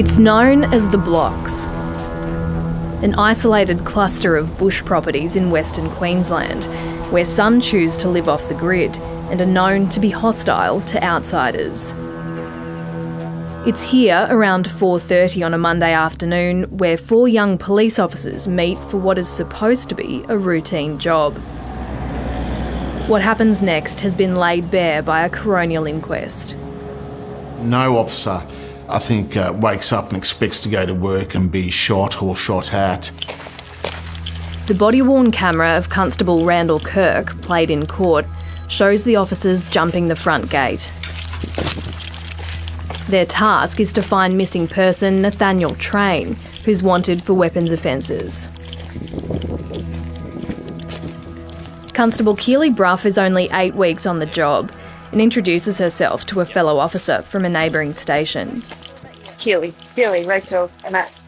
It's known as the Blocks, an isolated cluster of bush properties in Western Queensland, where some choose to live off the grid and are known to be hostile to outsiders. It's here around 4:30 on a Monday afternoon where 4 young police officers meet for what is supposed to be a routine job. What happens next has been laid bare by a coronial inquest. No officer, I think, wakes up and expects to go to work and be shot or shot at. The body-worn camera of Constable Randall Kirk, played in court, shows the officers jumping the front gate. Their task is to find missing person Nathaniel Train, who's wanted for weapons offences. Constable Keely Bruff is only 8 weeks on the job and introduces herself to a fellow officer from a neighbouring station. Keely, Rachel, and Matt.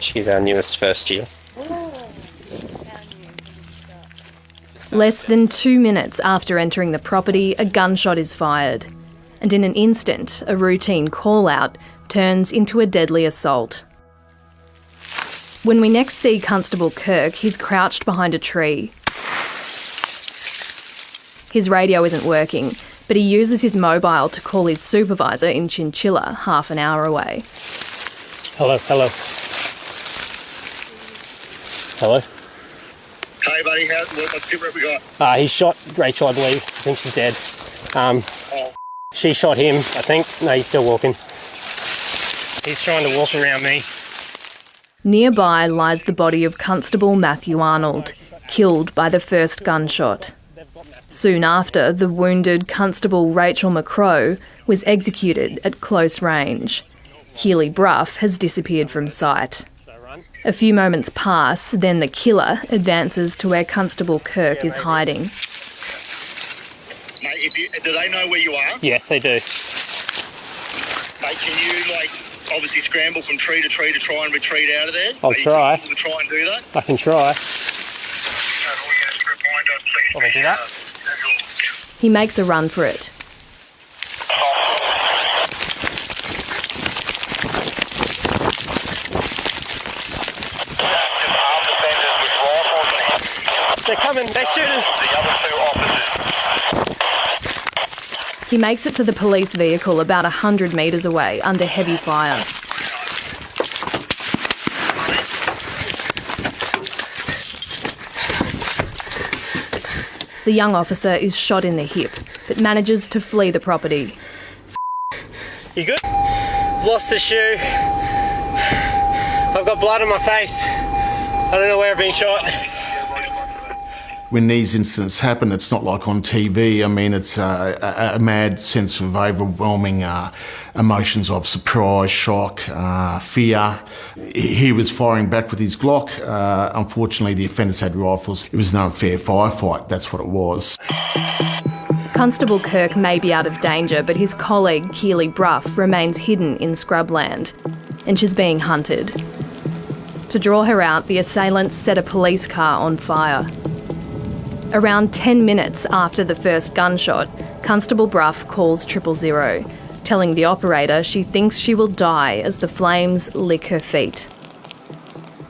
She's our newest first year. Less than 2 minutes after entering the property, a gunshot is fired. And in an instant, a routine call-out turns into a deadly assault. When we next see Constable Kirk, he's crouched behind a tree. His radio isn't working, but he uses his mobile to call his supervisor in Chinchilla, half an hour away. Hello. Hey buddy, what's the we got? He shot Rachel, I believe. I think she's dead. She shot him, I think. No, he's still walking. He's trying to walk around me. Nearby lies the body of Constable Matthew Arnold, killed by the first gunshot. Soon after, the wounded Constable Rachel McCrow was executed at close range. Keely Bruff has disappeared from sight. A few moments pass, then the killer advances to where Constable Kirk is hiding. Mate, do they know where you are? Yes, they do. Mate, can you, obviously scramble from tree to tree to try and retreat out of there? I'll try. To try and do that? I can try. Want me to do that? He makes a run for it. They're coming, they're shooting. The other 2 officers. He makes it to the police vehicle about 100 metres away, under heavy fire. The young officer is shot in the hip, but manages to flee the property. You good? Lost the shoe. I've got blood on my face. I don't know where I've been shot. When these incidents happen, it's not like on TV. I mean, it's a mad sense of overwhelming emotions of surprise, shock, fear. He was firing back with his Glock. Unfortunately, the offenders had rifles. It was an unfair firefight, that's what it was. Constable Kirk may be out of danger, but his colleague, Keely Bruff, remains hidden in scrubland, and she's being hunted. To draw her out, the assailants set a police car on fire. Around 10 minutes after the first gunshot, Constable Bruff calls 000, telling the operator she thinks she will die as the flames lick her feet.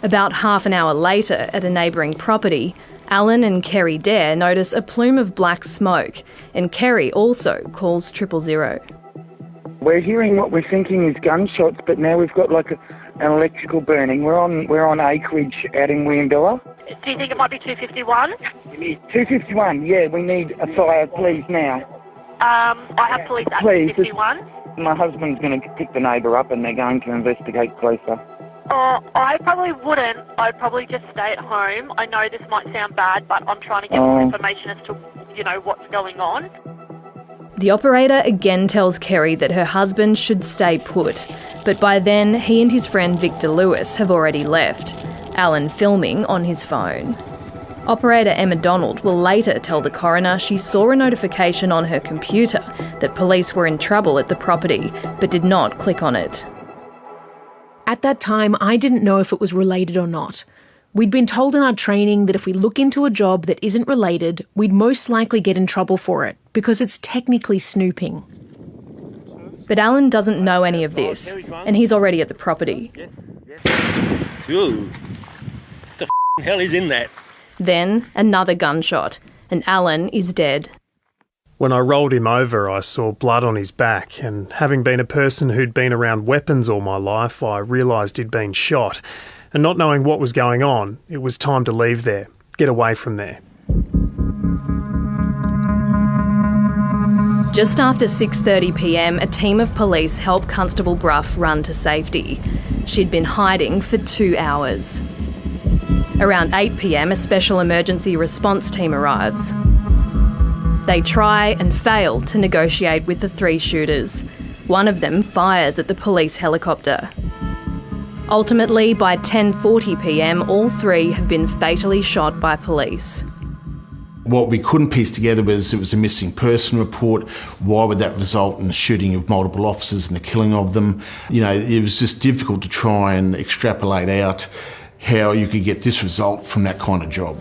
About half an hour later, at a neighbouring property, Alan and Kerry Dare notice a plume of black smoke, and Kerry also calls 000. We're hearing what we're thinking is gunshots, but now we've got an electrical burning. We're on acreage out in Wieambilla. Do you think it might be 251? 251, yeah, we need a fire, please, now. I have police at Please, 251. My husband's going to pick the neighbour up and they're going to investigate closer. I probably wouldn't. I'd probably just stay at home. I know this might sound bad, but I'm trying to get more information as to, what's going on. The operator again tells Kerry that her husband should stay put, but by then he and his friend Victor Lewis have already left, Alan filming on his phone. Operator Emma Donald will later tell the coroner she saw a notification on her computer that police were in trouble at the property, but did not click on it. At that time, I didn't know if it was related or not. We'd been told in our training that if we look into a job that isn't related, we'd most likely get in trouble for it, because it's technically snooping. But Alan doesn't know any of this, and he's already at the property. Ooh, what the hell is in that? Then another gunshot, and Alan is dead. When I rolled him over, I saw blood on his back, and having been a person who'd been around weapons all my life, I realised he'd been shot. And not knowing what was going on, it was time to leave there, get away from there. Just after 6:30 p.m, a team of police helped Constable Brough run to safety. She'd been hiding for 2 hours. Around 8 p.m, a special emergency response team arrives. They try and fail to negotiate with the 3 shooters. One of them fires at the police helicopter. Ultimately, by 10:40 p.m, all 3 have been fatally shot by police. What we couldn't piece together was it was a missing person report. Why would that result in the shooting of multiple officers and the killing of them? You know, it was just difficult to try and extrapolate out how you could get this result from that kind of job.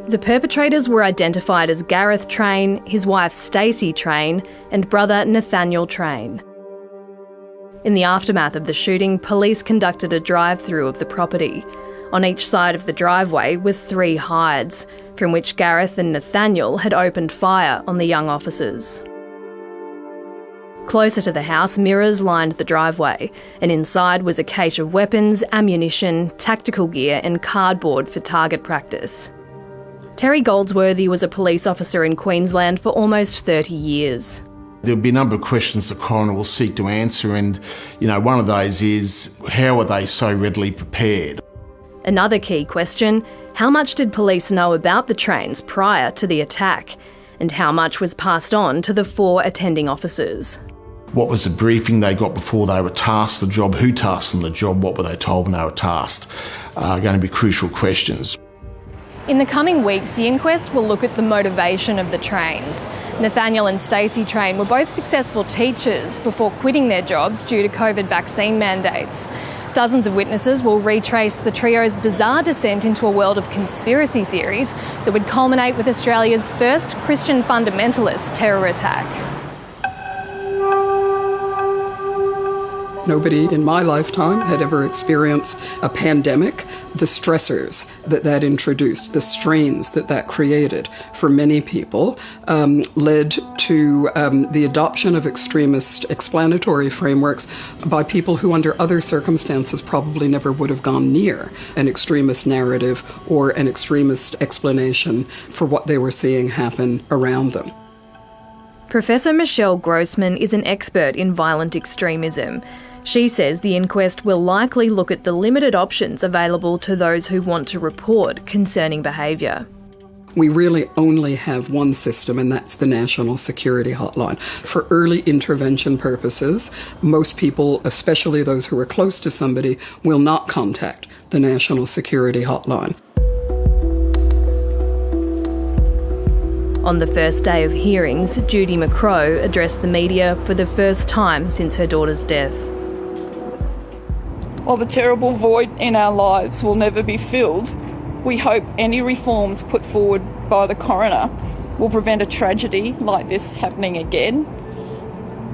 The perpetrators were identified as Gareth Train, his wife Stacey Train, and brother Nathaniel Train. In the aftermath of the shooting, police conducted a drive-through of the property. On each side of the driveway were 3 hides, from which Gareth and Nathaniel had opened fire on the young officers. Closer to the house, mirrors lined the driveway, and inside was a cache of weapons, ammunition, tactical gear and cardboard for target practice. Terry Goldsworthy was a police officer in Queensland for almost 30 years. There'll be a number of questions the coroner will seek to answer, and one of those is, how are they so readily prepared? Another key question, how much did police know about the Trains prior to the attack? And how much was passed on to the 4 attending officers? What was the briefing they got before they were tasked the job? Who tasked them the job? What were they told when they were tasked? Going to be crucial questions. In the coming weeks, the inquest will look at the motivation of the Trains. Nathaniel and Stacey Train were both successful teachers before quitting their jobs due to COVID vaccine mandates. Dozens of witnesses will retrace the trio's bizarre descent into a world of conspiracy theories that would culminate with Australia's first Christian fundamentalist terror attack. Nobody in my lifetime had ever experienced a pandemic. The stressors that introduced, the strains that created for many people led to the adoption of extremist explanatory frameworks by people who under other circumstances probably never would have gone near an extremist narrative or an extremist explanation for what they were seeing happen around them. Professor Michelle Grossman is an expert in violent extremism. She says the inquest will likely look at the limited options available to those who want to report concerning behaviour. We really only have one system, and that's the National Security Hotline. For early intervention purposes, most people, especially those who are close to somebody, will not contact the National Security Hotline. On the first day of hearings, Judy McCrow addressed the media for the first time since her daughter's death. While the terrible void in our lives will never be filled, we hope any reforms put forward by the coroner will prevent a tragedy like this happening again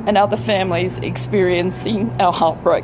and other families experiencing our heartbreak.